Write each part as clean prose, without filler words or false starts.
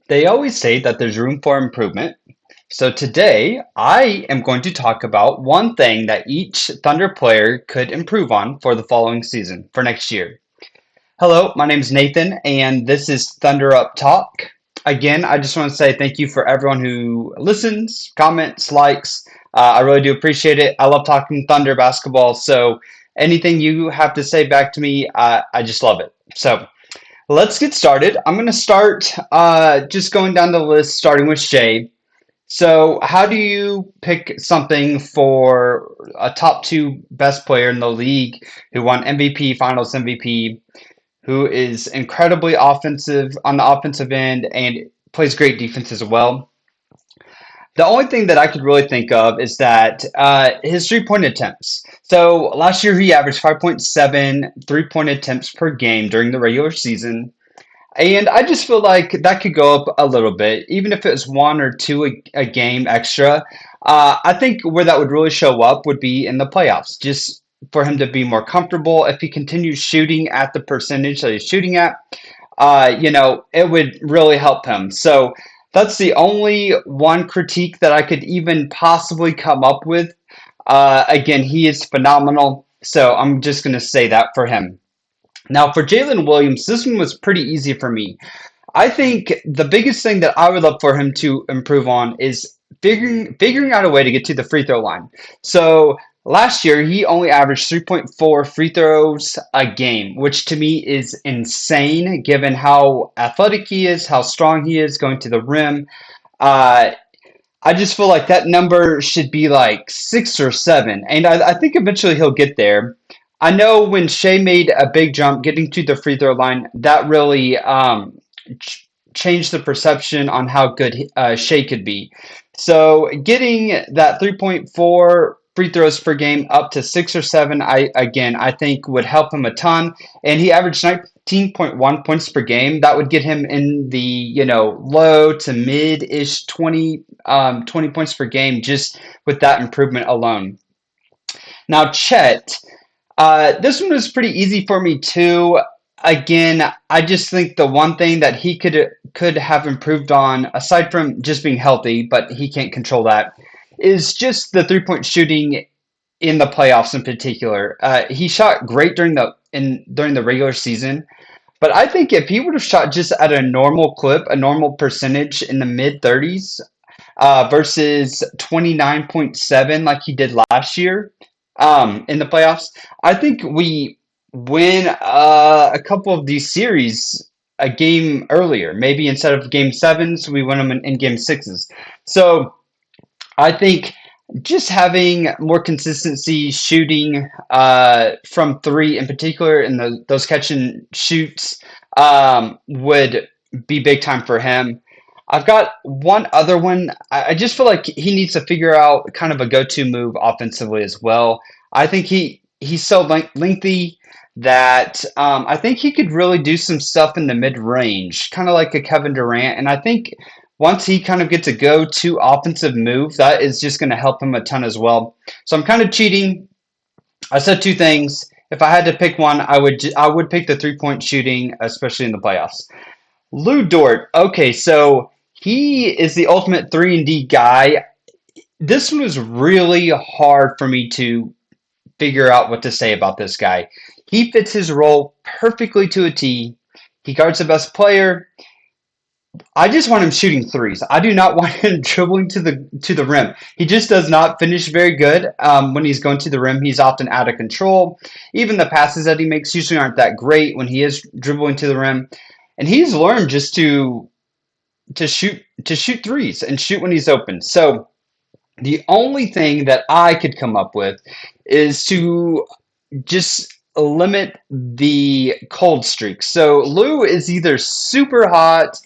They always say that there's room for improvement. So today, I am going to talk about one thing that each Thunder player could improve on for the following season, for next year. Hello, my name is Nathan, and this is Thunder Up Talk. Again, I just want to say thank you for everyone who listens, comments, likes. I really do appreciate it. I love talking Thunder basketball, so anything you have to say back to me, I just love it. So let's get started. I'm going to start just going down the list, starting with Shai. So, how do you pick something for a top two best player in the league who won MVP, Finals MVP, who is incredibly offensive on the offensive end and plays great defense as well? The only thing that I could really think of is that his 3-point attempts. So last year he averaged 5.7 3-point attempts per game during the regular season. And I just feel like that could go up a little bit, even if it was one or two a game extra. I think where that would really show up would be in the playoffs, just for him to be more comfortable. If he continues shooting at the percentage that he's shooting at, it would really help him. So that's the only one critique that I could even possibly come up with. Again, he is phenomenal. So I'm just going to say that for him. Now, for Jalen Williams, this one was pretty easy for me. I think the biggest thing that I would love for him to improve on is figuring out a way to get to the free throw line. So last year he only averaged 3.4 free throws a game, which to me is insane given how athletic he is, how strong he is going to the rim. Uh, I just feel like that number should be like 6 or 7, and I think eventually he'll get there. I know when Shea made a big jump getting to the free throw line, that really changed the perception on how good Shea could be. So getting that 3.4 free throws per game up to 6 or 7, I think would help him a ton. And he averaged 19.1 points per game. That would get him in the low to mid-ish 20 points per game just with that improvement alone. Now Chet. This one was pretty easy for me too. Again, I just think the one thing that he could have improved on, aside from just being healthy, but he can't control that, is just the 3-point shooting in the playoffs in particular. He shot great during the regular season, but I think if he would have shot just at a normal clip, a normal percentage in the mid 30s, versus 29.7 like he did last year in the playoffs. I think we win a couple of these series a game earlier. Maybe instead of game sevens, we win them in game sixes. So I think just having more consistency shooting from three in particular in those catch and shoots would be big time for him. I've got one other one. I just feel like he needs to figure out kind of a go-to move offensively as well. I think he's so lengthy that I think he could really do some stuff in the mid-range, kind of like a Kevin Durant. And I think once he kind of gets a go-to offensive move, that is just going to help him a ton as well. So I'm kind of cheating. I said two things. If I had to pick one, I would pick the 3-point shooting, especially in the playoffs. Lou Dort. Okay, so he is the ultimate 3-and-D guy. This one was really hard for me to figure out what to say about this guy. He fits his role perfectly to a T. He guards the best player. I just want him shooting threes. I do not want him dribbling to the rim. He just does not finish very good when he's going to the rim. He's often out of control. Even the passes that he makes usually aren't that great when he is dribbling to the rim. And he's learned just to shoot threes and shoot when he's open. So the only thing that I could come up with is to just limit the cold streaks. So Lou is either super hot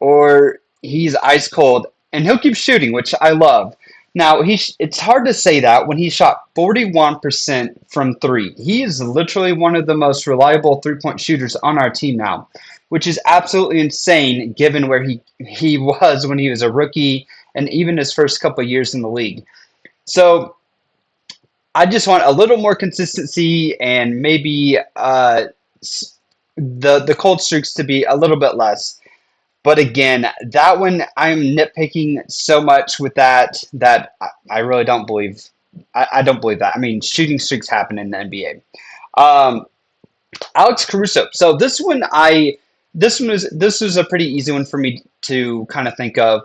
or he's ice cold, and he'll keep shooting, which I love. Now, it's hard to say that when he shot 41% from three. He is literally one of the most reliable three-point shooters on our team now, which is absolutely insane given where he was when he was a rookie and even his first couple of years in the league. So I just want a little more consistency and maybe the cold streaks to be a little bit less. But again, that one I'm nitpicking so much with that I really don't believe. I don't believe that. I mean, shooting streaks happen in the NBA. Alex Caruso. So this was a pretty easy one for me to kind of think of.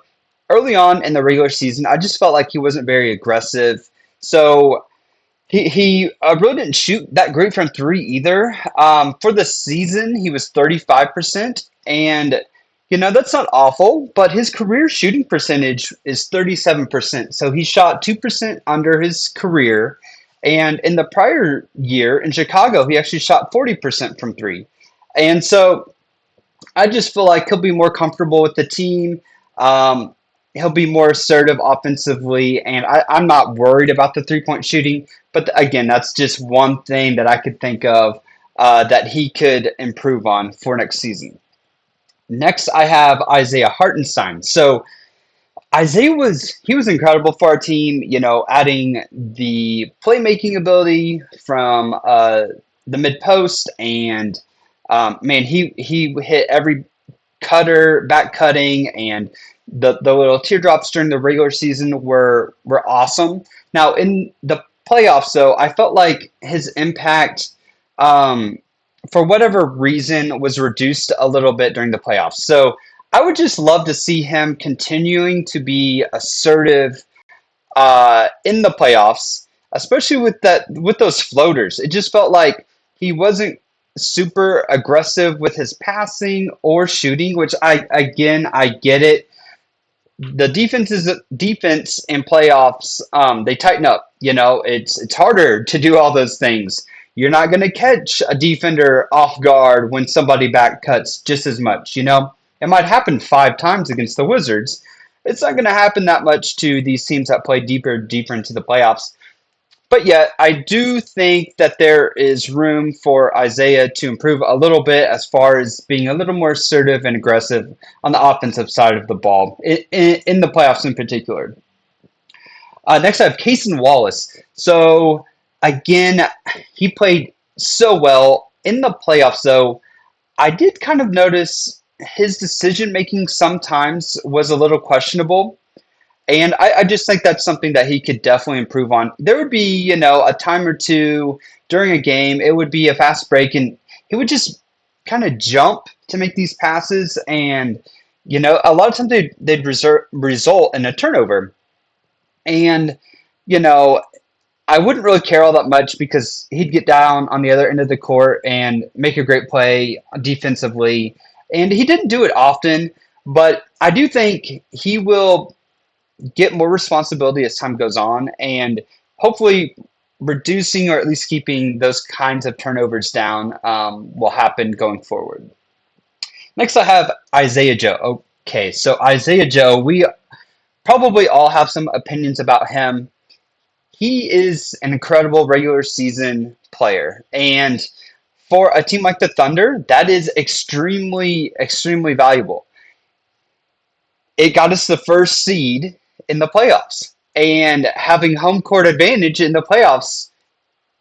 Early on in the regular season, I just felt like he wasn't very aggressive. So he really didn't shoot that great from three either. For the season, he was 35%, and that's not awful. But his career shooting percentage is 37%, so he shot 2% under his career. And in the prior year in Chicago, he actually shot 40% from three. And so I just feel like he'll be more comfortable with the team. Um, he'll be more assertive offensively, and I'm not worried about the 3-point shooting. But again, that's just one thing that I could think of that he could improve on for next season. Next, I have Isaiah Hartenstein. So Isaiah was incredible for our team. Adding the playmaking ability from the mid post, and man, he hit every cutter, back cutting, and the little teardrops during the regular season were awesome. Now in the playoffs, though, I felt like his impact, um, for whatever reason, was reduced a little bit during the playoffs. So I would just love to see him continuing to be assertive in the playoffs, especially with those floaters. It just felt like he wasn't super aggressive with his passing or shooting, which I get it. The defense in playoffs, they tighten up. It's harder to do all those things. You're not going to catch a defender off guard when somebody back cuts just as much. It might happen 5 times against the Wizards. It's not going to happen that much to these teams that play deeper into the playoffs. But yet, I do think that there is room for Isaiah to improve a little bit as far as being a little more assertive and aggressive on the offensive side of the ball, in the playoffs in particular. Next, I have Cason Wallace. So, again, he played so well in the playoffs, though. I did kind of notice his decision making sometimes was a little questionable. And I just think that's something that he could definitely improve on. There would be, a time or two during a game, it would be a fast break, and he would just kind of jump to make these passes. And, a lot of times they'd result in a turnover. And, you know, I wouldn't really care all that much because he'd get down on the other end of the court and make a great play defensively. And he didn't do it often, but I do think he will get more responsibility as time goes on, and hopefully reducing or at least keeping those kinds of turnovers down will happen going forward. Next, I have Isaiah Joe. Okay, so Isaiah Joe, we probably all have some opinions about him. He is an incredible regular season player, and for a team like the Thunder, that is extremely, extremely valuable. It got us the first seed in the playoffs. And having home court advantage in the playoffs,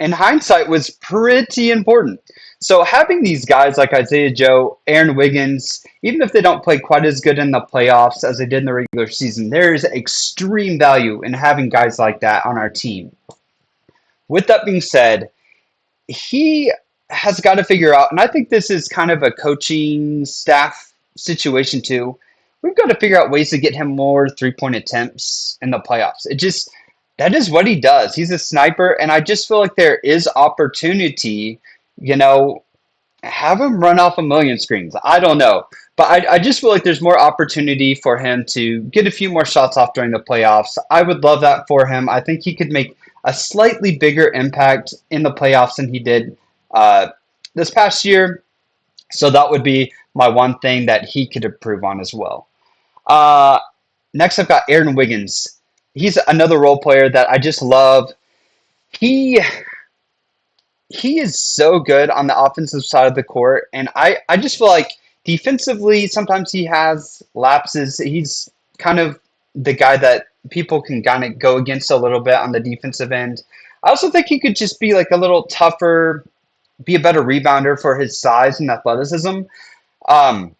in hindsight, was pretty important. So having these guys like Isaiah Joe, Aaron Wiggins, even if they don't play quite as good in the playoffs as they did in the regular season, there is extreme value in having guys like that on our team. With that being said, he has got to figure out, and I think this is kind of a coaching staff situation too. We've got to figure out ways to get him more 3-point attempts in the playoffs. That is what he does. He's a sniper, and I just feel like there is opportunity, you know, have him run off a million screens. I don't know. But I just feel like there's more opportunity for him to get a few more shots off during the playoffs. I would love that for him. I think he could make a slightly bigger impact in the playoffs than he did this past year. So that would be my one thing that he could improve on as well. Uh, Next, I've got Aaron Wiggins. He's another role player that I just love. He he is so good on the offensive side of the court, and I just feel like defensively sometimes he has lapses. He's kind of the guy that people can kind of go against a little bit on the defensive end. I also think he could just be like a little tougher, be a better rebounder for his size and athleticism. Um,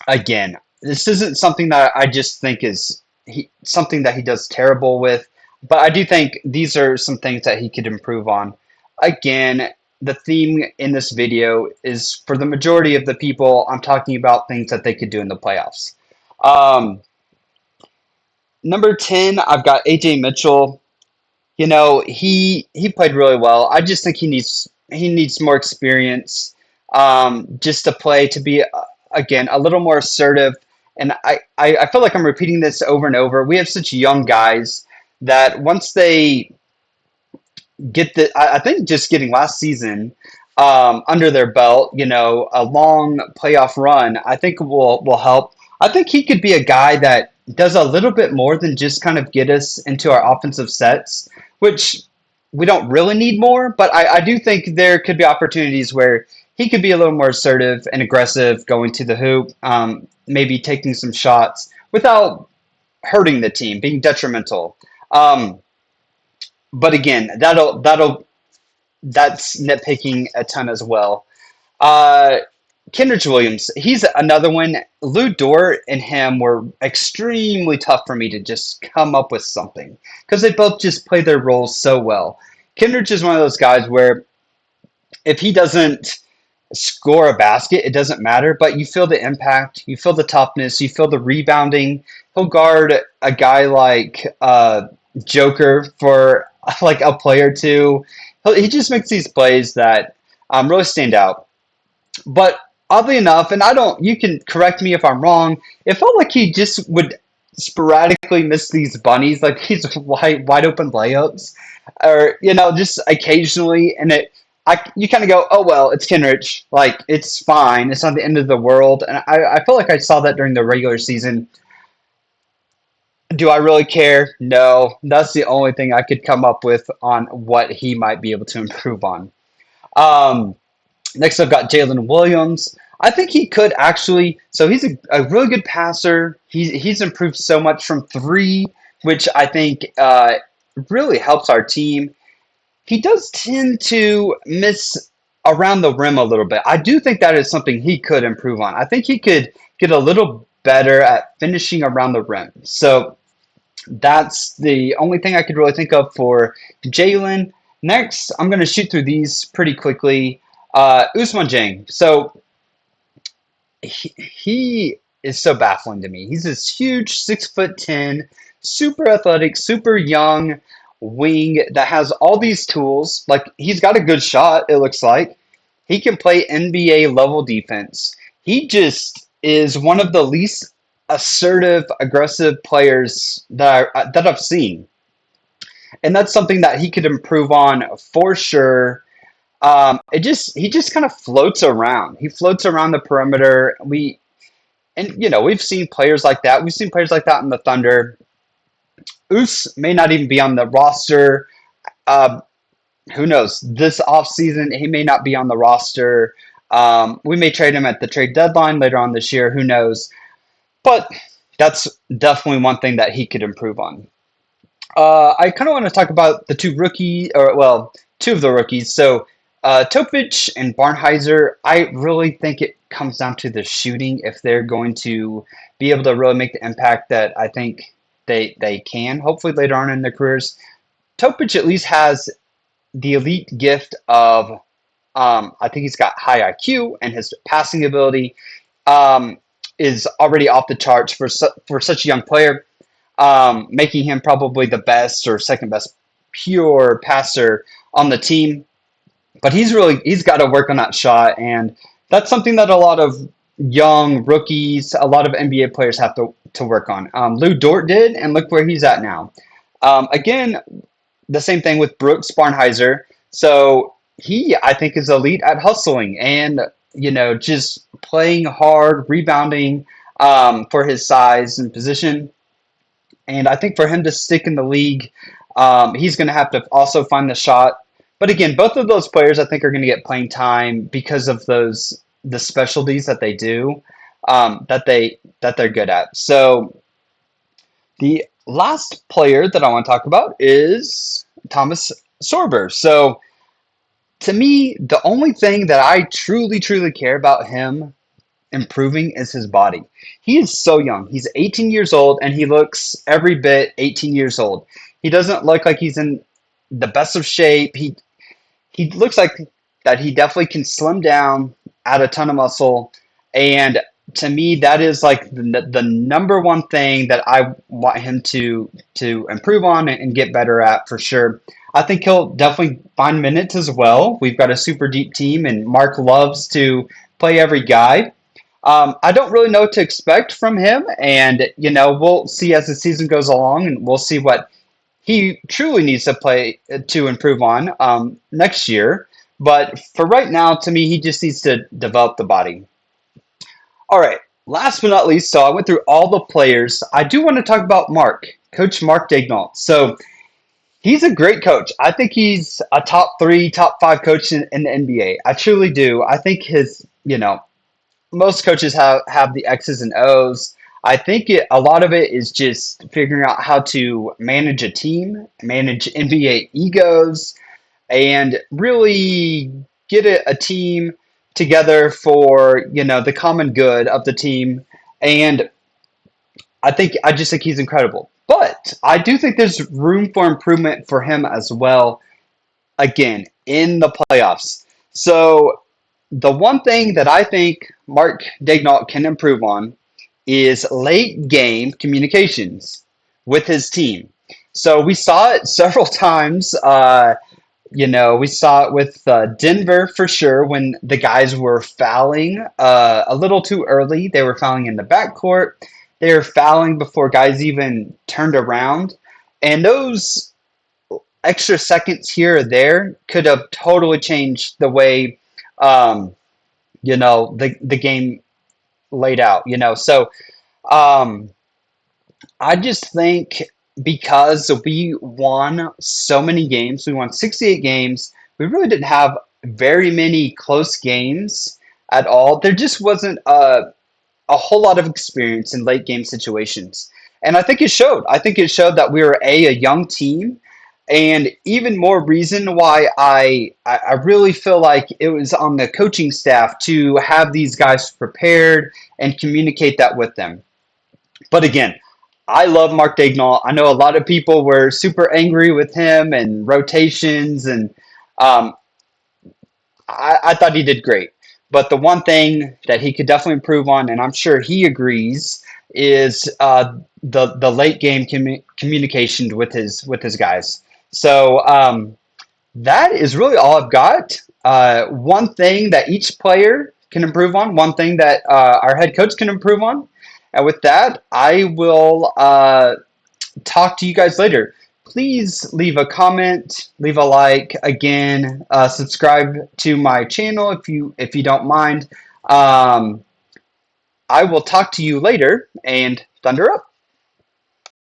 Again, This isn't something that I just think is something that he does terrible with, but I do think these are some things that he could improve on. Again, the theme in this video is for the majority of the people, I'm talking about things that they could do in the playoffs. Um, Number 10, I've got AJ Mitchell. He played really well. I just think he needs more experience, just to play to be again a little more assertive. And I feel like I'm repeating this over and over. We have such young guys that once they get I think just getting last season under their belt, a long playoff run, I think will help. I think he could be a guy that does a little bit more than just kind of get us into our offensive sets, which we don't really need more. But I do think there could be opportunities where he could be a little more assertive and aggressive, going to the hoop, maybe taking some shots without hurting the team, being detrimental. Um, but again, that's nitpicking a ton as well. Uh, Kendrick Williams, he's another one. Lou Dort and him were extremely tough for me to just come up with something because they both just play their roles so well. Kendrick is one of those guys where if he doesn't score a basket, it doesn't matter, but you feel the impact, you feel the toughness, you feel the rebounding. He'll guard a guy like Joker for like a play or two. He just makes these plays that really stand out. But oddly enough, and I don't, you can correct me if I'm wrong, it felt like he just would sporadically miss these bunnies, like these wide open layups, or just occasionally, and you kind of go, oh well, it's Kenrich, like it's fine, it's not the end of the world, and I feel like I saw that during the regular season. Do I really care? No, that's the only thing I could come up with on what he might be able to improve on. Um, Next, I've got Jalen Williams. I think he could actually. So he's a really good passer. He's improved so much from three, which I think really helps our team. He does tend to miss around the rim a little bit. I do think that is something he could improve on. I think he could get a little better at finishing around the rim. So that's the only thing I could really think of for Jalen. Next, I'm going to shoot through these pretty quickly. Usman Jang. So he is so baffling to me. He's this huge 6'10", super athletic, super young wing that has all these tools. Like he's got a good shot, it looks like. He can play NBA level defense. He just is one of the least assertive, aggressive players that I've seen. And that's something that he could improve on for sure. He just kind of floats around. He floats around the perimeter. We've seen players like that. We've seen players like that in the Thunder. Us may not even be on the roster. Uh, who knows? This offseason, he may not be on the roster. We may trade him at the trade deadline later on this year. Who knows? But that's definitely one thing that he could improve on. I kind of want to talk about the two of the rookies. So Topic and Barnheiser, I really think it comes down to the shooting if they're going to be able to really make the impact that I think they can, hopefully later on in their careers. Topic at least has the elite gift of, I think he's got high IQ and his passing ability um, is already off the charts for such a young player, making him probably the best or second best pure passer on the team. But he's got to work on that shot, and that's something that a lot of young rookies, a lot of NBA players have to work on. Lou Dort did, and look where he's at now. Again, the same thing with Brooks Barnheiser. So he, I think, is elite at hustling and just playing hard, rebounding for his size and position. And I think for him to stick in the league, he's going to have to also find the shot. But again, both of those players I think are going to get playing time because of the specialties that they do, that they're good at. So the last player that I want to talk about is Thomas Sorber. So to me, the only thing that I truly, truly care about him improving is his body. He is so young. He's 18 years old, and he looks every bit 18 years old. He doesn't look like he's in the best of shape. He looks like that he definitely can slim down, add a ton of muscle, and to me, that is like the number one thing that I want him to improve on and get better at for sure. I think he'll definitely find minutes as well. We've got a super deep team, and Mark loves to play every guy. I don't really know what to expect from him, and we'll see as the season goes along, and we'll see what he truly needs to play to improve on next year. But for right now, to me, he just needs to develop the body. All right. Last but not least, so I went through all the players. I do want to talk about Coach Mark Daignault. So he's a great coach. I think he's a top three, top five coach in the NBA. I truly do. I think most coaches have the X's and O's. I think a lot of it is just figuring out how to manage a team, manage NBA egos, and really get a team together for the common good of the team. And I just think he's incredible. But I do think there's room for improvement for him as well. Again, in the playoffs. So the one thing that I think Mark Daignault can improve on is late game communications with his team. So we saw it several times. We saw it with Denver for sure when the guys were fouling a little too early. They were fouling in the backcourt. They were fouling before guys even turned around. And those extra seconds here or there could have totally changed the way, the game laid out. So um, I just think because we won so many games, we won 68 games, we really didn't have very many close games at all. There just wasn't a whole lot of experience in late game situations. And I think it showed. I think it showed that we were a young team. And even more reason why I really feel like it was on the coaching staff to have these guys prepared and communicate that with them. But again, I love Mark Daignault. I know a lot of people were super angry with him and rotations, and um, I thought he did great. But the one thing that he could definitely improve on, and I'm sure he agrees, is the late game communication with his guys. So that is really all I've got. One thing that each player can improve on, one thing that our head coach can improve on. And with that, I will talk to you guys later. Please leave a comment, leave a like. Again, subscribe to my channel if you don't mind. I will talk to you later, and thunder up.